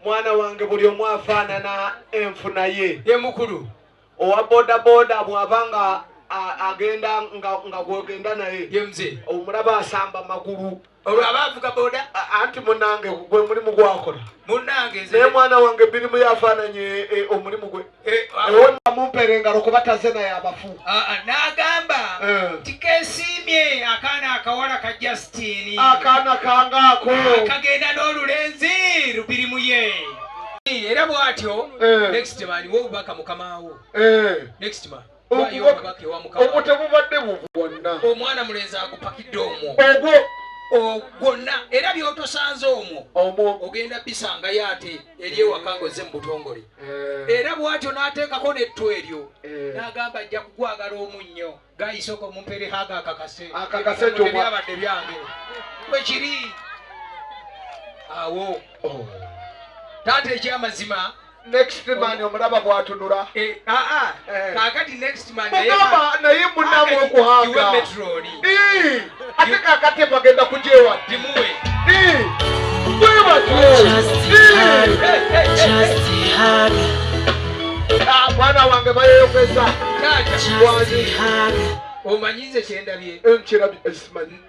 Mwana wange buli omwafana na enfuna ye mukulu owa boda boda mwabanga agenda nga gwogenda naye ye mzee omulaba asamba magulu olwabavuga boda anti munange gwe mulimu gwakola munange nze mwana wange birimu yafananye omulimu gwe ewe mumpere ngalo kubataze naye abafu nagamba tikesimye akana akawala ka Justin akana kangako kagenda n'olulenzi rubirimu ye era bwatyo next man wo baka mukamawo next man obutebubadde bubwonna omwana mulenzi agupakidde omwo ogwonna era byotosanze omwo ogenda bisanga yate eri ewaka ngoze mu butongole era bwatyo n'ateekako nettu eryo n'agamba ajja kugwagala omunnyo gayisoko mumpere haga akakase byabadde byange bwe kiri awo taata ekyamazima next man omulaba bwatunula kakati next man naye munamu okuhanga ate kakati bagenda kujewa timuwe mwana wange bayeyokeza omanyize kyendabye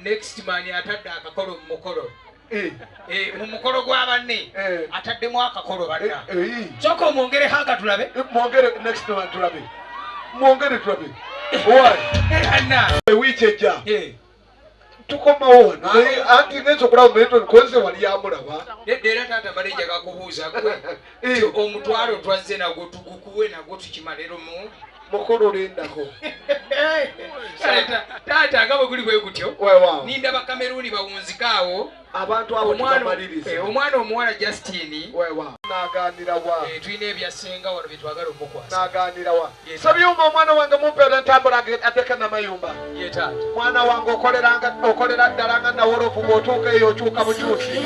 next man atadde akakolo mu mukolo mu mukolo gw'abanne ataddemu akakolo banna soka omwongere hanga tulabe mwongere next one tulabe mwongere tulabe wiiki ejja tukomawo anti ngenza okulaba muleto nkonze wali yamulaba era taata maleja gakubuuza gwe omutwalo twazze nagwo tugukuwe nagwo tukimalero mu mukolo olendako taata nga bwe guli bwe gutyo ninda bakameruni bawunzikaawo abantu abo tubamaliriza omwana omuwala Justin naganira wa tulina ebyasenga wano byetwagala omukwasa naganira wa sabyumba omwana wange mumpeera entambula ateka namayumba ye taata mwana wange okolera ddala nga nawolofu bw'otuuka eyo okyuka bukyusi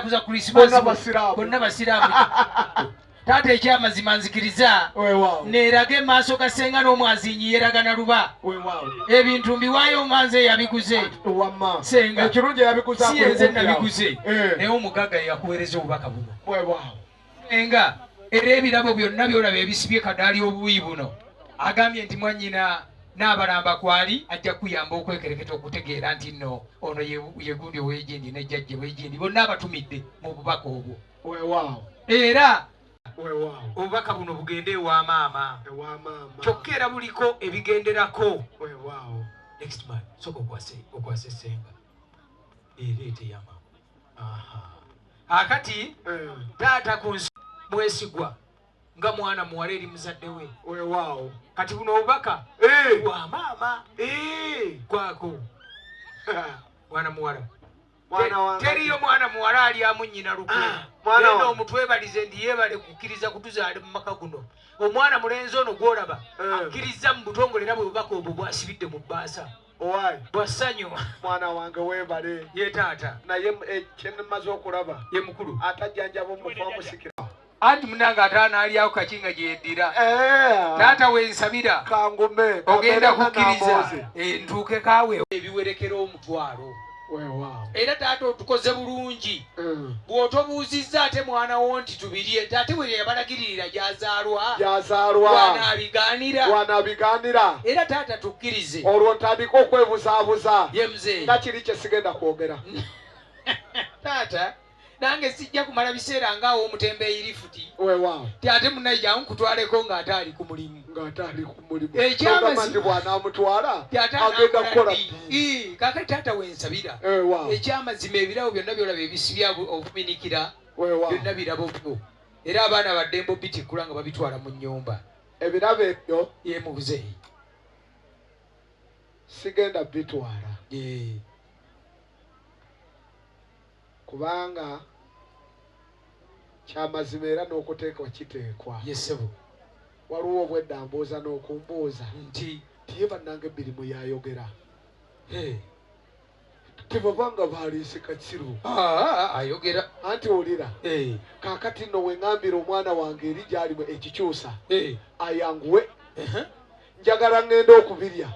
kuza Christmas bonna basiraamu taata ekyamazima nzikiriza nerage maaso gasenga n'omwazinyi yeragana luba ebintu mbiwaayo manze yabiguze senga ekirungi yabiguze siyenze nabiguze naye omugaga yakuweereza obubaka buno enga era ebirabo byonna byolaba ebisibye kadaali obubuyi buno agambye nti mwanyina n'abalamba kwali ajja kuyamba okwekereketa okutegeera nti nno ono yegundi ow'egindi nejjajje w'egindi bonna abatumidde mu bubaka obwo era obubaka buno bugende ewa maama kyokka era buliko ebigenderako next man soka okwase senga ereete yama akati taata ku nsi mwesigwa nga mwana muwala eri muzadde we kati buno obubaka wa maama kwako mwana muwala teriyo mwana muwala ali amunyina lukulu yena omutwebalize ndi yebale kukkiriza kutuzaale mu maka guno omwana mulenzi ono gwolaba akkiriza mu butongole era bwe bubaka obwo bwasibidde mu bbaasa Owai. Bwasanyu. Mwana wange webale. Ye taata. Naye kyenamaze okulaba. Ye mukulu. Atajjanjaba omufu amusikira. Anti munanga ataana alyawo kakinga gyeddira. Taata wensabira. Kangume. Ogenda kukkiriza. Ntuuke kaawe. Ebiwerekera omutwalo. Era taata otukoze bulungi. Bw'otobuuzizza ate mwana wo nti tubirye. Ate bwe yabalagirira gyazaalwa. Wanabigaanira. Era taata tukkirize. Olwo ntandika okwebuzaabuza. Ye mzee. Nga kiri kye sigenda kwogera. Taata. Nange sijja kumala biseera ngaawo omutembeeyi lifuti. Weewaawo. Ate munnaija nkutwaleko ng'ate ali ku mulimu. Ekyamazima bw'anaamutwala agenda kukola. Kaakati taata wensabira. Ekyamazima ebirabo byonna byolaba ebisibya obuminikira. Byonna birabo byo. Era abaana baddembo bitikkula nga babitwala mu nnyumba. Ebirabo ebyo ye mu buzeeyi. Sigenda bitwala. Kubanga kyamazima era n'okuteekwa kiteekwa. Yesebo. Waliwo obwedda mbuuza n'okumbuuza nti tiye bannange Ebirimu yayogera. Tebabanga baaliise Kakiru. Ayogera. Anti olira. Kaakati nno we ŋŋambira omwana wange eri gy'alimu ekikyusa. Ayanguwe. Njagala ŋŋenda okubirya.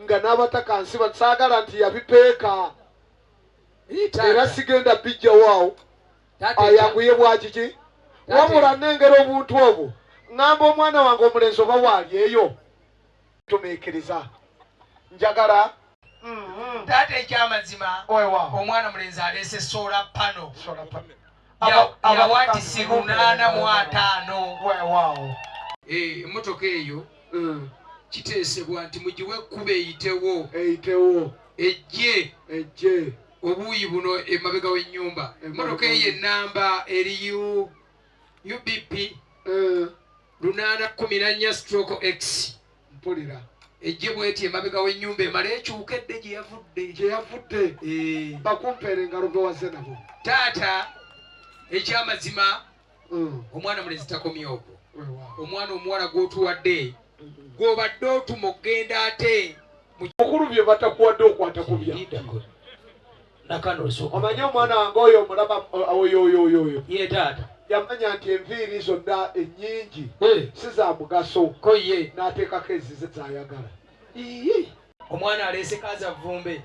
Nga n'abatakansiba saagala nti yabipeeka. Era sigenda bijjawaawo. Ayanguye bwakiki. Wabula nnengera obuntu obwo. Ngamba omwana wange omulenzi oba waali eyo. Tumeekeriza. Njagala. Taata ekyamazima. Omwana mulenzi aleese solar panel. Yawaatisi 885. Emmotoka eyo kiteesebwa nti mugiwe ekkuba eyitewo. Ejje. Obuuyi buno emabega w'ennyumba. Emmotoka eyo ennamba eri UBP 814/X. Mpulira. Ejje bw'eti emabega w'ennyumba emala ekyukedde gye yavudde. Bakumpeera engalo ge waze nabo. Taata ekyamazima omwana mulenzi takomye okwo. Omwana omuwala gw'otuwadde gw'obadde otuma okgenda ate. Mukulu bye batakuwadde okwata ku bya. Omanyi omwana wange oyo omulaba oyo. Ye taata. Yamanya nti enviiri zonna ennyingi si za mugaso. N'ateekako ezize z'ayagala. Omwana aleese Kaazavumbe.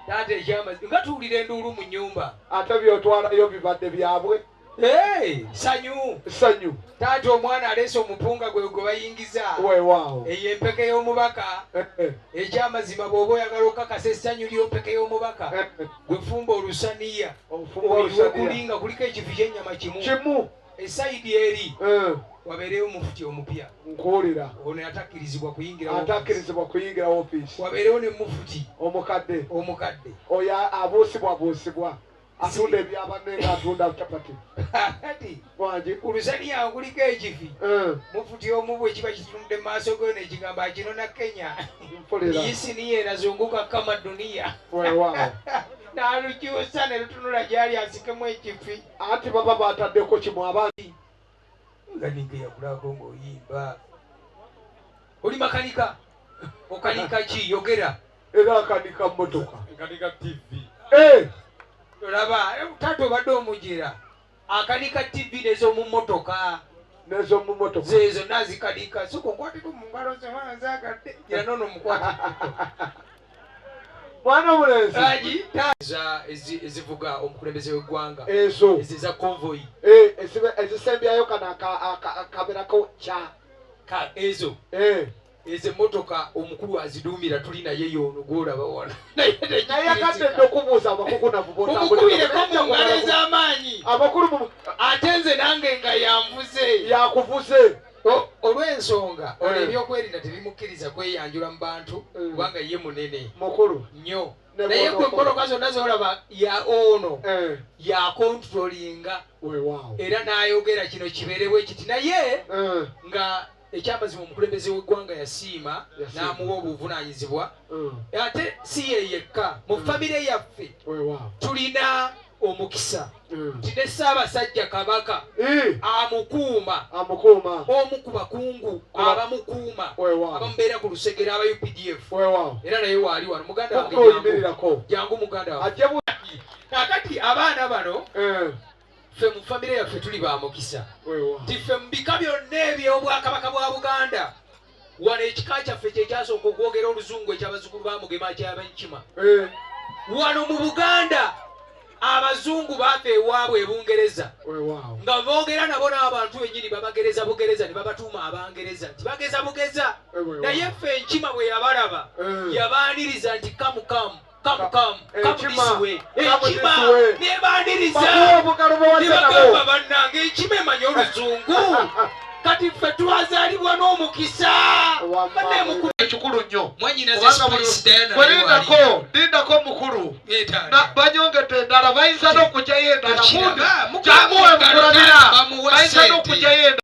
Taata ekyamazima nga tuwulira enduulu mu nnyumba. Ate by'otwalayo bibadde byabwe. Sanyu. Taata omwana aleese omupunga gwe bayingiza. Weewaawo. Eyo empeke y'omubaka. Ekyamazima bw'oba oyagala okakasa essanyu ly'ompeke y'omubaka. Gwe fumba olusaniya. Okulinga kuliko ekifi ky'ennyama kimu. Esayidi eri. Wabeereyo omufuti omupya. Nkuwulira. Ono atakkirizibwa kuyingira ofiisi. Wabeereyo ne mufuti. Omukadde. Oyo abuusibwa. Atunda ebyabanne ng'atunda chapati. Ulusaniya kuliko ekifi. Mufuti omu bwe kiba kitunudde mu maaso ge n'ekigamba kinona Kenya. Iyisi niye erazunguka kama dunia. N'alukyusa ne lutunula gy'ali asikemu ekifi. Anti baba baataddeko kimu abandi. Nga ninge yakulako ng'oyimba. Oli makanika. Okanika ki? Yogera. Era akanika mmotoka. Akanika TV. Olaba taata obadde omugira akanika TV n'ez'omu mmotoka zeezo nazikanika soko nkwatiko mu ngalo ze mwana zaagadde gira nono mukwati mwana omulenzi ezivuga omukulembeze w'eggwanga ezo za convoy ezisembyayo kana akaberako kya ezo ezo emmotoka omukulu aziduumira tuli naye yono gwolaba wona naye yakadde okubuuza abakugu nabumukubireko mu ngalo ez'amaanyi amakulu ate nze nange nga yakuvuze olw'ensonga olwo ebyokwerinda tebimukkiriza kweyanjula mu bantu kubanga ye munene mukulu nnyo naye gwe emmotoka zonna zolaba ya ono yakontrolinga era n'ayogera kino kibeerewo ekiti naye nga ekyamazima omukulembeze w'eggwanga yasiima n'amuwa obuvunaanyizibwa ate si ye yekka mu famire yaffe tulina omukisa tine Ssaabasajja Kabaka amukuuma omu ku bakungu abamukuuma abamubeera ku lusegera aba UPDF era naye waali wano muganda wange jangu muganda wange kakati abaana bano ffe mu famire yaffe tuli ba mukisa nti ffe mu bika byonna eby'obwakabaka bwa Buganda wano ekika kyaffe kyekyasooka okwogera oluzungu eky'abazzukulu ba Mugema ky'Abenkima wano mu Buganda abazungu baava ewaabwe e Bungereza nga boogera nabo n'abantu bennyini babagereza bugereza ne babatuuma Abangereza nti bageza bugeza naye ffe Enkima bwe yabalaba yabaaniriza nti come this way. Enkima nebaaniriza ne bagamba bannange Enkima emanya oluzungu kati ffe twazaalibwa n'omukisa ekikulu nnyo lindako mukulu banyongedde endala bayinza n'okugyayo endala bayinza n'okugyayo endala